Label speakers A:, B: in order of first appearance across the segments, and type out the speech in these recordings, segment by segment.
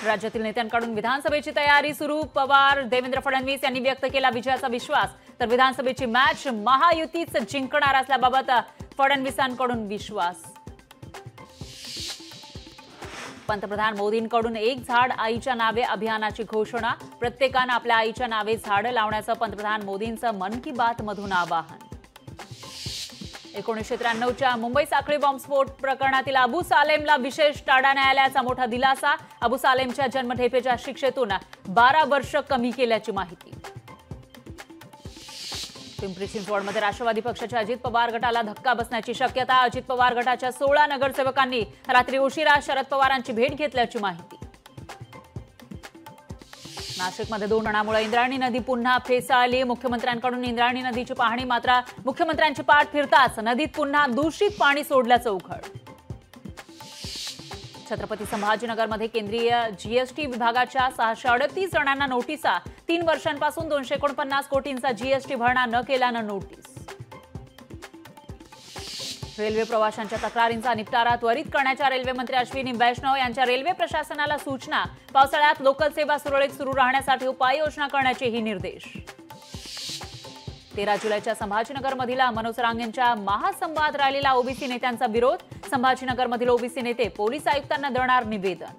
A: राज्यातील नेत्यांकडून विधानसभेची तयारी सुरू. पवार, देवेंद्र फडणवीस यांनी व्यक्त केला विजयाचा विश्वास. तर विधानसभेची मॅच महायुतीच जिंकणार असल्याबाबत फडणवीसांकडून विश्वास. पंतप्रधान मोदींकडून एक झाड आईच्या नावे अभियानाची घोषणा. प्रत्येकाने आपल्या आईच्या नावे झाडं लावण्याचं पंतप्रधान मोदींचं मन की बात मधून आवाहन. 1993च्या मुंबई साखळी बॉम्बस्फोट प्रकरणातील अबू सालेमला विशेष टाडा न्यायालयाचा मोठा दिलासा. अबू सालेमच्या जन्मठेपेच्या शिक्षेतून 12 वर्ष कमी केल्याची माहिती. पिंपरी चिंचवडमध्ये राष्ट्रवादी पक्षाच्या अजित पवार गटाला धक्का बसण्याची शक्यता. अजित पवार गटाच्या 16 नगरसेवकांनी रात्री उशिरा शरद पवारांची भेट घेतल्याची माहिती. नाशिकमध्ये 2 जणांमुळे इंद्रायणी नदी पुन्हा फेसाळली. मुख्यमंत्र्यांकडून इंद्रायणी नदीची पाहणी, मात्र मुख्यमंत्र्यांची पाठ फिरताच नदीत पुन्हा दूषित पाणी सोडल्याचं उघड. छत्रपती संभाजीनगरमध्ये केंद्रीय जीएसटी विभागाच्या 638 जणांना नोटिसा. 3 वर्षांपासून 249 कोटींचा जीएसटी भरणा न केल्यानं नोटीस. रेल्वे प्रवाशांच्या तक्रारींचा निपटारा त्वरित करण्याच्या रेल्वे मंत्री अश्विनी वैष्णव यांच्या रेल्वे प्रशासनाला सूचना. पावसाळ्यात लोकल सेवा सुरळीत सुरू राहण्यासाठी उपाययोजना करण्याचेही निर्देश. 13 जुलैच्या संभाजीनगरमधील मनोज रांगेंच्या महासंवाद रॅलीला ओबीसी नेत्यांचा विरोध. संभाजीनगरमधील ओबीसी नेते पोलीस आयुक्तांना देणार निवेदन.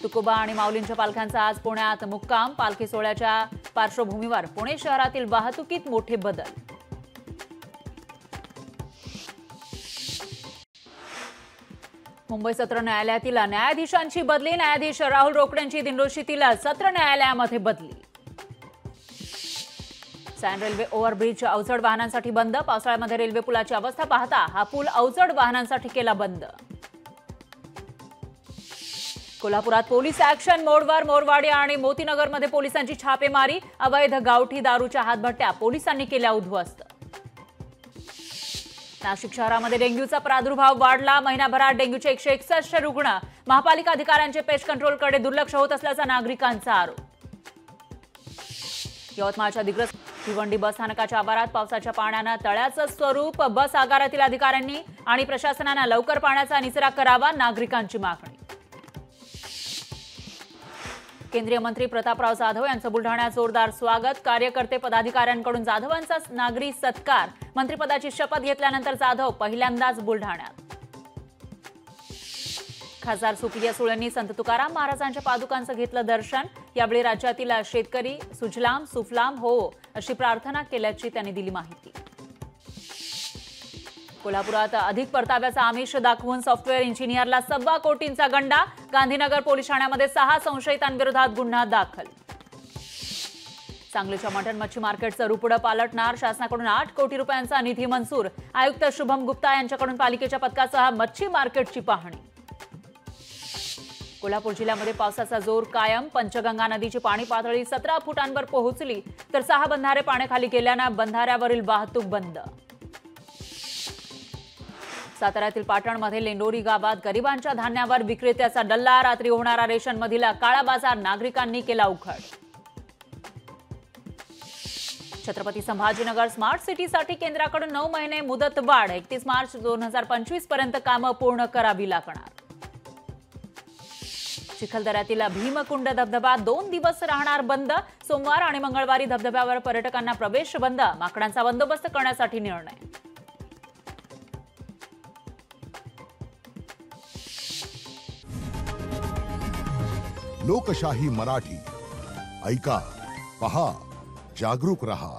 A: तुकोबा आणि माऊलींच्या पालख्यांचा आज पुण्यात मुक्काम. पालखी सोहळ्याच्या पार्श्वभूमीवर पुणे शहरातील वाहतुकीत मोठे बदल. मुंबई सत्र न्यायालयातील न्यायाधीशांची बदली. न्यायाधीश राहुल रोकडेंची दिंडोशीतील सत्र न्यायालयामध्ये बदली. सॅन रेल्वे ओव्हरब्रिज अवजड वाहनांसाठी बंद. पावसाळ्यामध्ये रेल्वे पुलाची अवस्था पाहता हा पूल अवजड वाहनांसाठी केला बंद. कोल्हापुरात पोलीस ऍक्शन मोडवर. मोरवाडी आणि मोतीनगरमध्ये पोलिसांची छापेमारी. अवैध गावठी दारूच्या हातभट्ट्या पोलिसांनी केल्या उद्ध्वस्त. नाशिक शहरामध्ये डेंग्यूचा प्रादुर्भाव वाढला. महिनाभरात डेंग्यूचे 161 रुग्ण. महापालिका अधिकाऱ्यांचे पेस्ट कंट्रोलकडे दुर्लक्ष होत असल्याचा नागरिकांचा आरोप. यवतमाळच्या दिग्रस भिवंडी बस स्थानकाच्या आवारात पावसाच्या पाण्यानं तळ्याचं स्वरूप. बस आगारातील अधिकाऱ्यांनी आणि प्रशासनानं लवकर पाण्याचा निचरा करावा, नागरिकांची मागणी. केंद्रीय मंत्री प्रतापराव जाधव यांचं बुलढाण्यात जोरदार स्वागत. कार्यकर्ते पदाधिकाऱ्यांकडून जाधवांचा नागरी सत्कार. मंत्रिपदाची शपथ घेतल्यानंतर जाधव पहिल्यांदाच बुलढाण्यात. खासदार सुप्रिया सुळेंनी संत तुकाराम महाराजांच्या पादुकांचं घेतलं दर्शन. यावेळी राज्यातील शेतकरी सुजलाम सुफलाम हो अशी प्रार्थना केल्याची त्यांनी दिली माहिती. कोल्हापुरात अधिक परताव्याचा आमिष दाखवून सॉफ्टवेअर इंजिनियरला 1.25 कोटींचा गंडा. गांधीनगर पोलीस ठाण्यामध्ये 6 संशयितांविरोधात गुन्हा दाखल. सांगलीच्या मटण मच्छी मार्केटचं रुपडं पालटणार. शासनाकडून 8 कोटी रुपयांचा निधी मंजूर. आयुक्त शुभम गुप्ता यांच्याकडून पालिकेच्या पथकासह मच्छी मार्केटची पाहणी. कोल्हापूर जिल्ह्यामध्ये पावसाचा जोर कायम. पंचगंगा नदीची पाणी पातळी 17 फुटांवर पोहोचली तर 6 बंधारे पाण्याखाली गेल्यानं बंधाऱ्यावरील वाहतूक बंद. साताऱ्यातील पाटणमध्ये लेंडोरी गावात गरिबांच्या धान्यावर विक्रेत्याचा डल्ला. रात्री होणारा रेशनमधील काळा बाजार नागरिकांनी केला उघड. छत्रपती संभाजीनगर स्मार्ट सिटीसाठी केंद्राकडून 9 महिने मुदतवाढ. 31 मार्च 2025 पर्यंत कामं पूर्ण करावी लागणार. चिखलदऱ्यातील भीमकुंड धबधबा 2 दिवस राहणार बंद. सोमवार आणि मंगळवारी धबधब्यावर पर्यटकांना प्रवेश बंद. माकडांचा बंदोबस्त करण्यासाठी निर्णय.
B: लोकशाही मराठी ऐका, पहा, जागरूक रहा.